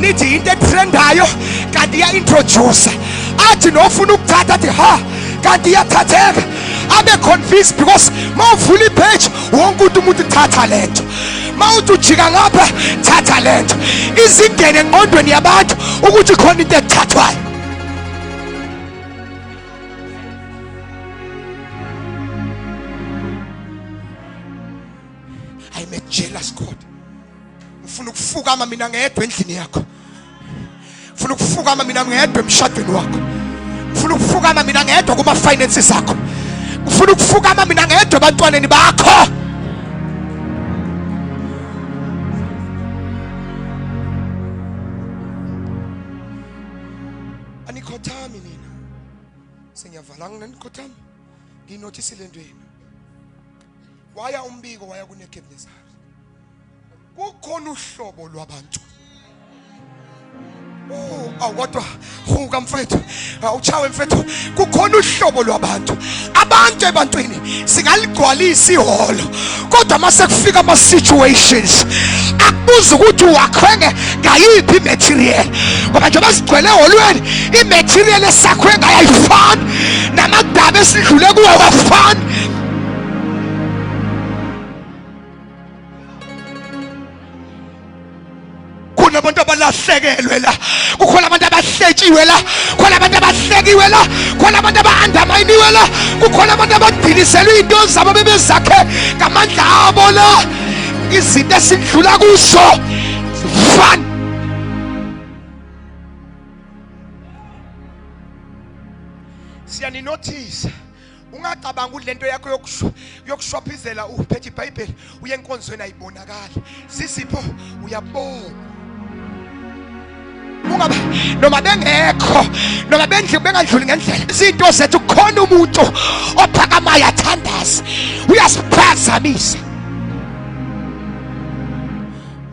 S1: nithi into etrendayo kanti iya introduce athi nofuna ukuthatha athi ha kanti iyathatheka abe convinced because mawuvula ipage wonke umuntu thatha lento. Mawuthi ujika ngapha thatha lento izingene engqondweni yabantu ukuthi khona into ethathwayo. I'm a jealous God. Ngifuna ukufukama mina ngedwa endlini yakho. Ngifuna ukufukama mina ngedwa emshadweni wakho. Ngifuna ukufukama mina ngedwa kuma finances akho. Ngifuna ukufukama mina ngedwa abantwaneni bakho. Anikhothami nina. Sengiyavala nginikhothami. Nginothisi lento yenu. Waya umbiko waya kunekhebnezari. Kukhona uhlobo lwabantu. Oh, awodwa huka mfethu. Awuchawe mfethu. Kukhona uhlobo lwabantu. Abantu ebantwini singaligcwalisa iholo. Kodwa mase kufika ama situations akubuza ukuthi wakhwenge ngayiphi material. Ngoba nje basigcwele eholweni imaterial esakhwenga ayifani namadaba esidlule kuwo awafani. Abantu abalahlekelwe la kukhona abantu abahletshiwe la kukhona abantu abahlekiwe la kukhona abantu abaandamaniwe la kukhona abantu abadiliselwe into zabo bebezakhe ngamandla abo la izinto esidlula kuso fun. Siyani notice ungacabanga lento yakho yokushwaphizela uphethe iBhayibheli uye enkonzweni ayibonakala sisipho uyabona noma bengekho noma bengadluli ngendlela izinto zethu khona umuntu ophakamayo athandaza uyasiphazamisa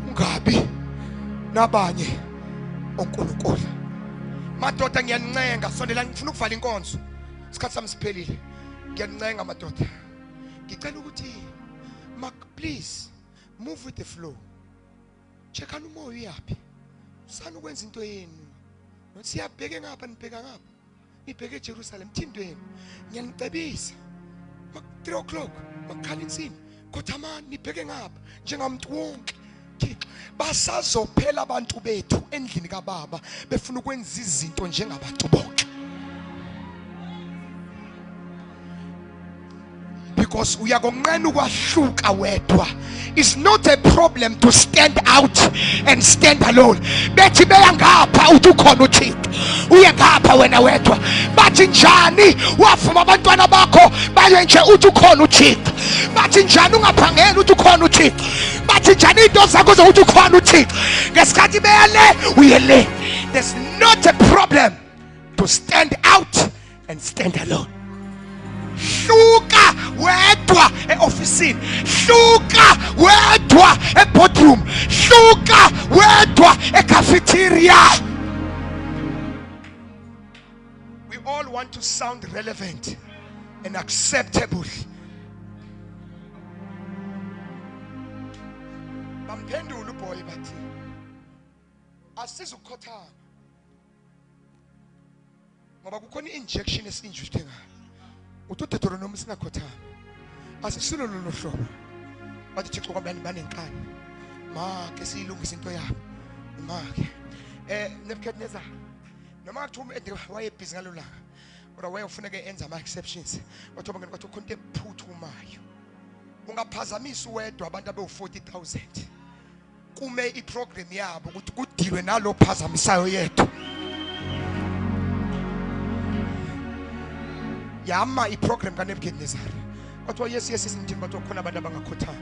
S1: ungabi nabanye onkulunkulu madoda ngiyancenga sondela ngifuna ukuvala inkonzo isikhathi sami siphelile ngiyancenga madoda ngicela ukuthi please move with the flow checkana umoya uyapi sana ukwenza into yenu siyabheke ngapha nibheka ngapha nibheke eJerusalem thindweni ngiyanicebisa 3 o'clock makhala insini khothamani nibheke ngapha njengamuntu wonke Thixo basazophela abantu bethu endlini kaBaba befuna ukwenza izinto njengabantu bonke because uyakonqena ukwahluka wedwa. It's not a problem to stand out and stand alone. Bethi beya ngapha uthi ukhona uThixo uye ngapha wena wedwa bathi njani wafuma abantwana bakho baye nje uthi ukhona uThixo bathi njani ungaphangeli uthi ukhona uThixo bathi njani into zakho uthi ukhona uThixo ngesikhathi beyale uyele. There's not a problem to stand out and stand alone. Hluka wedwa e-office, hluka wedwa e-boardroom, hluka wedwa e-cafeteria. We all want to sound relevant and acceptable. Bamphendula uboy bathi asizukhothama ngoba kukhona injection esinjuthe ngayo. Ututhetoronomi singakhothama asisilo lolo hlobo bathi Thixo kwabani banenkani make siyilungisa into yabo make Nebuchadnezzar noma kuthiwa wayebhizi ngalolanga kodwa wayefuneka enza ama exceptions wathoba ngene kwathi khonto ephuthumayo ungaphazamisa uwedwa abantu abe-40,000 kume iprogram yabo ukuthi kudilwe nalo phazamisayo yedwa. Yama iprogram kaNebuchadnezzar kwathiwa yes sinjini kwathiwa khona abantu abangakhothama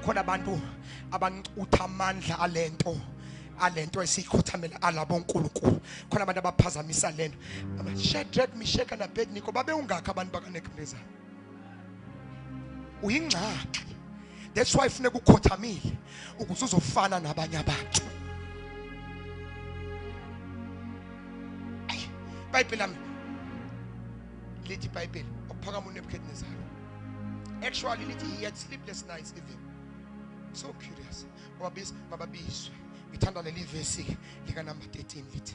S1: khona abantu abancutha amandla alento esikhothamela alabo nkulunkulu khona abantu abaphazamisa lento Shadrach, Meshach and Abednego babe ungakho abantu bakaNebuchadnezzar uyingxaki. That's why funeka ukhothamile ukuze uzofana nabanye abantu. Bible lami lithi Bible okuphakama uNebuchadnezzar actually lithi he had sleepless nights even. So curious mababizwe ngithanda leli verse lika number 13 lithi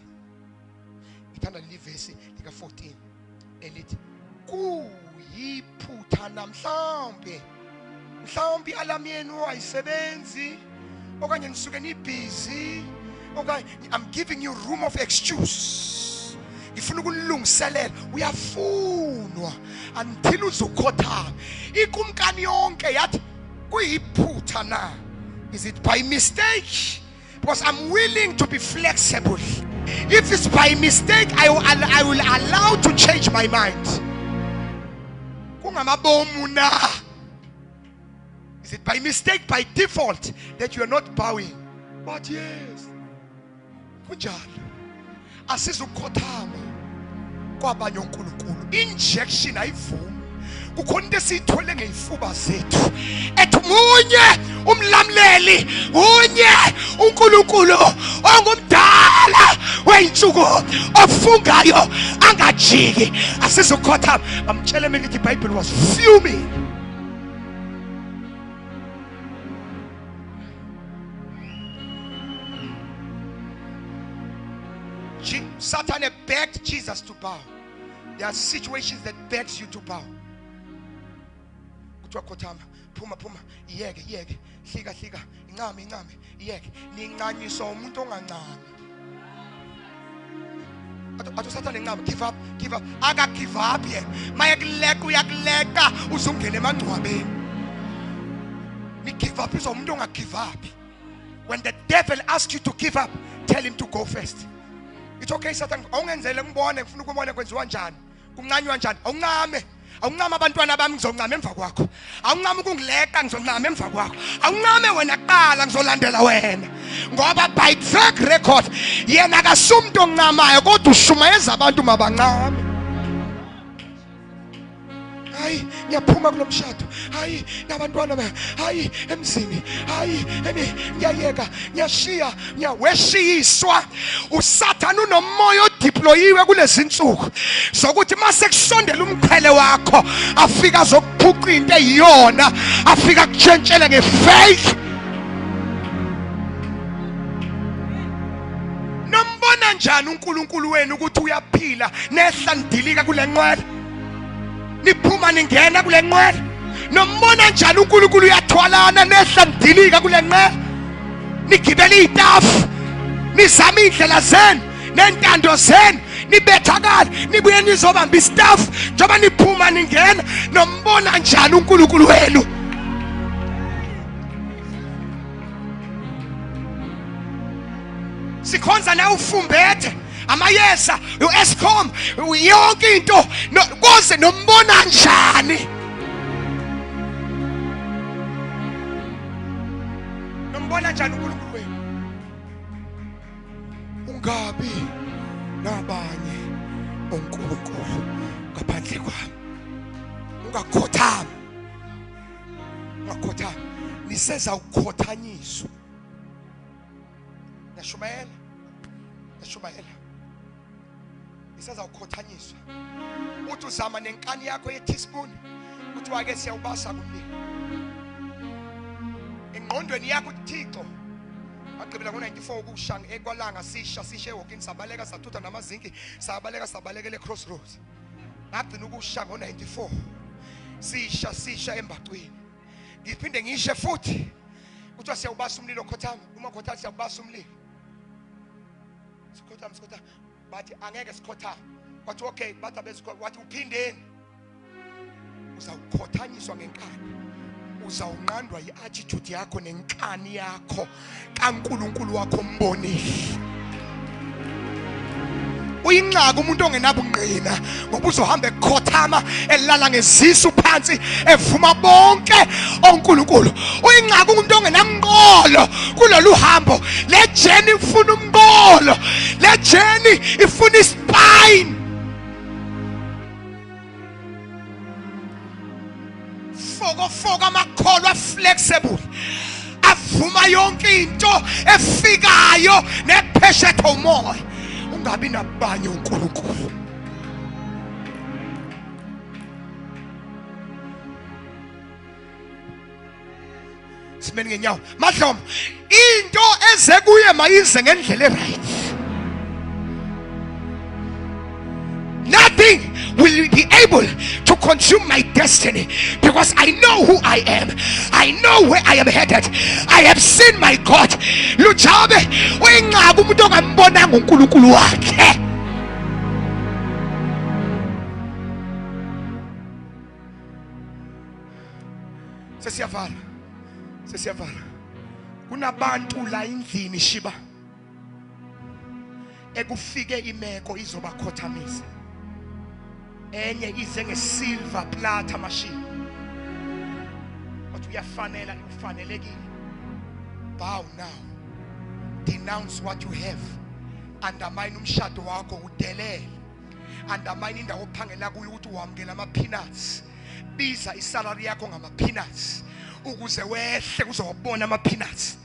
S1: ngithanda leli verse lika 14 elithi kuyiphutha namhlanje mhlawumbe alarm yenu ayisebenzi okanye nisuke nibusy okanye I'm giving you room of excuse. Ifuna ukulungiselela uyafunwa until uzukhothama ikumkani yonke yathi kuyiphutha na. Is it by mistake? Because I'm willing to be flexible. If it's by mistake, I will allow to change my mind. Kungamabomu na. Is it by mistake, by default, that you are not bowing? But yes, kunjalo asizukhothama kwabanye uNkulunkulu. Injection ayivumi. Kukhona into esiyithole ngezifuba zethu ethi munye umlamleli unye uNkulunkulu ongumdala weinsuku ofungayo angajiki asizukhothama. Bamtshele mina ukuthi iBhayibheli was fuming. Satan begged Jesus to bow. There are situations that begs you to bow. Kuthiwa khothama phuma iyeke hlika incame iyeke ninqanyiswa umuntu ongancami. Athi Satan incame give up aka give up ye mayekuleka uyakuleka uzungena emangcwabeni. Ni give up is umuntu onga give up. When the devil asks you to give up, tell him to go first. It's okay Satan awungenzele ngibone ngifuna ukubona kwenziwa njani kumncanywa njani awuncame abantwana bami ngizoncama emva kwakho awuncame ukungileka ngizoncama emva kwakho awuncame wena qala ngizolandela wena ngoba by track record yena akasumuntu oncamayo kodwa ushumayeza abantu mabancame. Hayi ngiyaphuma kulomshado, hayi nabantwana ba, hayi emzini, hayi ngiyayeka, ngiyashiya, ngiyaweshiyiswa. Usathana unomoya odeployiwe kulezi insuku sokuthi mase kusondela umqhele wakho afika zokuphuqa into eyiyona, afika kutshentshele ngefaith. Nombona njani uNkulunkulu wenu ukuthi uyaphila nehla ndilika kule nqwele? Niphuma ningena kule nqwele. Nombona njani uNkulunkulu uyathwalana nehla ndilika kule nqwele? Nigibela itafu, nizama indlela zenu nentando zenu, nibethakala, nibuye nizobamba istaff njoba niphuma ningena. Nombona njani uNkulunkulu wenu? Sikhonza na ufumbethe amayeza uEscom yonke into konke nombona njani? Nombona njani uNkulunkulu wenu? Ungabi nabanye onkulunkulu ngaphandle kwami. Ungakhothami, ungakhothami, niseza ukukhothanyiswa. Nashumayela, nashumayela, niseza ukukhothanyiswa. Uthi uzama nenkani yakho ye-teaspoon, uthi wake siyawubasa kumlilo. Engqondweni yakho uThixo agqibela ngo-94 ukushanga ekwalanga sisha eWalking sabaleka sathutha namazinki sabalekele crossroads. Ngagcina ukushanga ngo-94 sisha embacweni. Ngiphinde ngishe futhi kuthiwa siyawubasa umlilo khothama. Uma khothama siyawubasa umlilo. Sikhothama bathi angeke sikhothama. Wathi okay, bathi abesikhothama, wathi uphindeni. Uzawukhothanyiswa ngenkani. Uzawunqandwa yi-attitude yakho nenkani yakho kaNkulunkulu wakho mbonile. Uyinqaka umuntu ongenabungqina ngoba uzohamba ekhothama elala ngezisu phansi evuma bonke oNkulunkulu. Uyinqaka umuntu ongenamqolo kulolu hambo. Le journey ifuna umqolo, le journey ifuna ispine. Foka amakholwa flexible, avuma yonke into efikayo nepheshetha umoya. Ungabi nabanye uNkulunkulu. Simeni ngenyawo madlomo, into eze kuye mayize ngendlela eright. Nothing will be able to consume my destiny because I know who I am. I know where I am headed. I have seen my God. Luchabe uyinqaba umuntu ongambonanga uNkulunkulu wakhe. Sesiyavala. Kunabantu la endlini shiba ekufike imeko izobakhothamisa. Enye ize ngesilver plata machine. But ufanelekile. Bow now. Denounce what you have. Undermine umshado wakho udelele. Undermine indawo ophangela kuyo ukuthi uhamukela ama peanuts. Biza isalary yakho ngama peanuts ukuze wehle uzobona ama peanuts.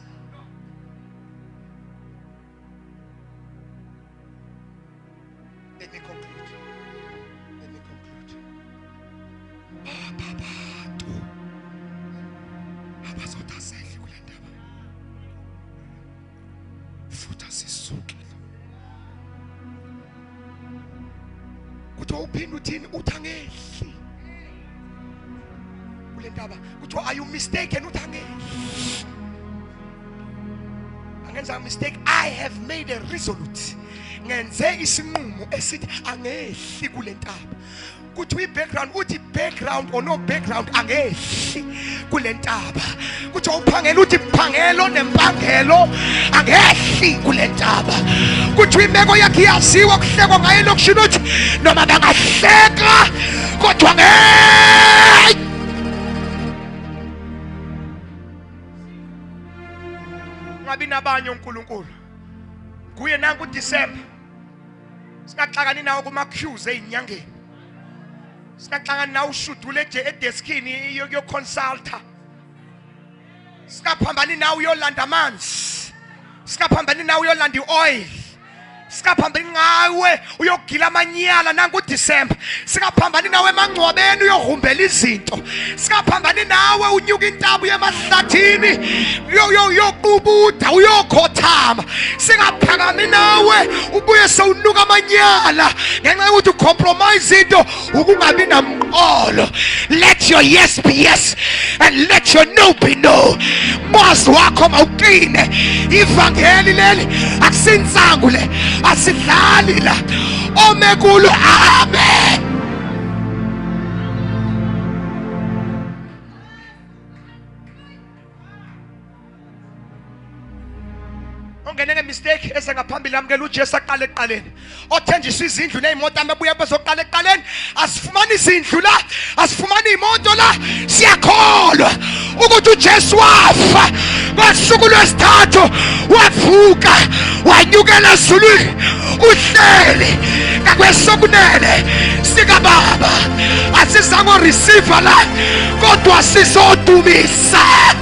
S1: Let me conclude. Babantu abazothaseli kule ndaba futhi sisuke kuthiwa uphinde uthini uthangehli kule ndaba kuthiwa are you mistaken uthangehli angenza mistake. I have made a resolute ngenze isinqumo esithi angehli kule ndaba. Kuthi background uthi background or no background angehli kule ntaba. Kuthi uphangela uthi mphangelo nempangelo angehli kule ntaba. Kuthi imeko yakhe iyaziwa kuhlekwa ngaye lokushini uthi noma bangahleka kodwa ungabi nabanye uNkulunkulu. Kuye nanku December. Singaxakani nawo kuma queues ezinyangeni. Singaxakani nawo ushudule nje edeskini yo consulta. Singaphambani nawo uyolanda amanzi. Singaphambani nawo uyolanda oil. Singaphambani ngawe uyogila amanyala nanku December. Singaphambani nawe emangcwabeni uyohumbela izinto. Singaphambani nawe unyuka intaba yemahlathini yoqubuda uyokhothama. Singaphakami nawe ubuye sewunuka amanyala ngenxa yokuthi ucompromise into ukungabi namqolo. Let your yes be yes and let your no be no. Boss wakho mawuqine. Ivangeli leli akusinsangu le. Asidlali la omekulu amen. Ongene mistake esengaphambili amkela uJesu aqale eqaleni. Othenjiswa izindlu nezimoto amebuya bezoqala eqaleni. Asifumani izindlu la, asifumani imoto la. Siyakholwa ukuthi uJesu wafa ngosuku lwesithathu wavuka wanyukela ezulwini uhleli ngakwesokunene sika baba. Asizango receiver la kodwa sizodumisa.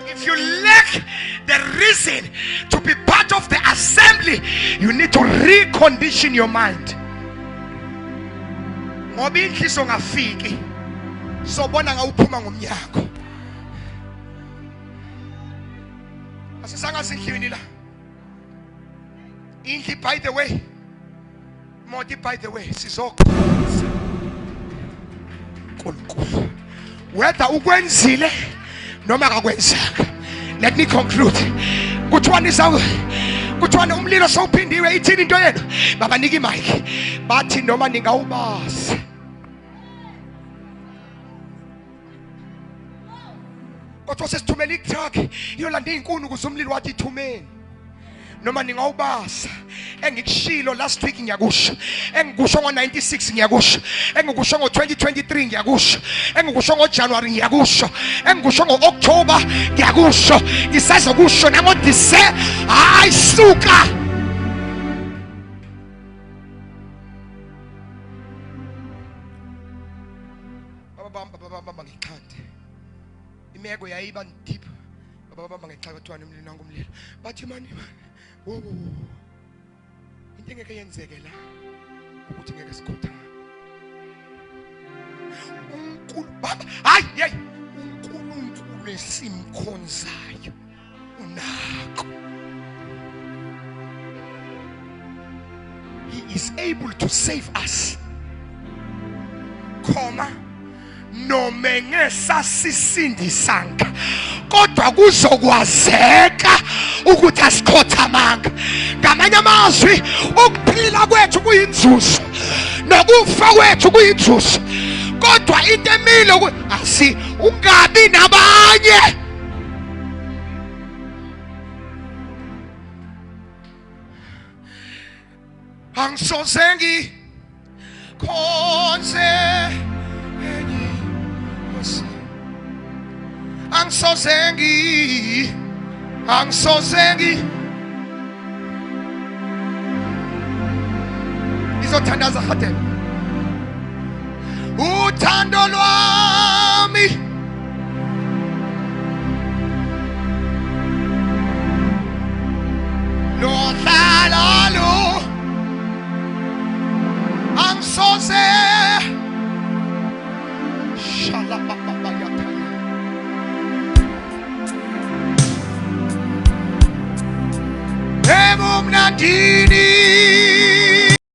S1: If you lack the reason to be part of the assembly, you need to recondition your mind. Ngoba inhliso ngafiki sobona ngawuphuma ngomnyango. Asisanga sindlini la. Indli by the way. Modi by the way sizokwenza. Nkulunkulu. Whether ukwenzile noma akakwenzanga. Let me conclude. Kuthiwa umlilo sowuphindiwe ithini into yenu? Baba nika imic. Bathi noma ningawubasa. Kodwa sesithumela itruck iyolanda izinkuni ukuze umlilo wathi ithumeni. Noma ningawubasa. Engikushilo last week ngiyakusho. Engikusho ngo96 ngiyakusho. Engikusho ngo2023 ngiyakusho. Engikusho ngoJanuary ngiyakusho. Engikusho ngoOctober ngiyakusho. Ngisazokusho nangoDecember. Hayi suka. Baba ngikhande. Imeko yayiba deep. Baba ngixaka kuthiwa umlilo nangumlilo. Bathi mani. Oh. Into engeke yenzeke la ukuthi ngeke sikhothama. uNkulunkulu baba hayi uNkulunkulu esimkhonzayo unakho. He is able to save us. Noma ngesasisindisanga kodwa kuzokwazeka ukuthi asikhothamanga. Ngamanye amazwi ukuphila kwethu kuyinzuzo nokufa kwethu kuyinzuzo, kodwa into emile asi ungabi nabanye. Angisozengi konse Angisozengi izothandaza hade uthando lwami lohlala lo angisoze shalababa yathaya ebumnandini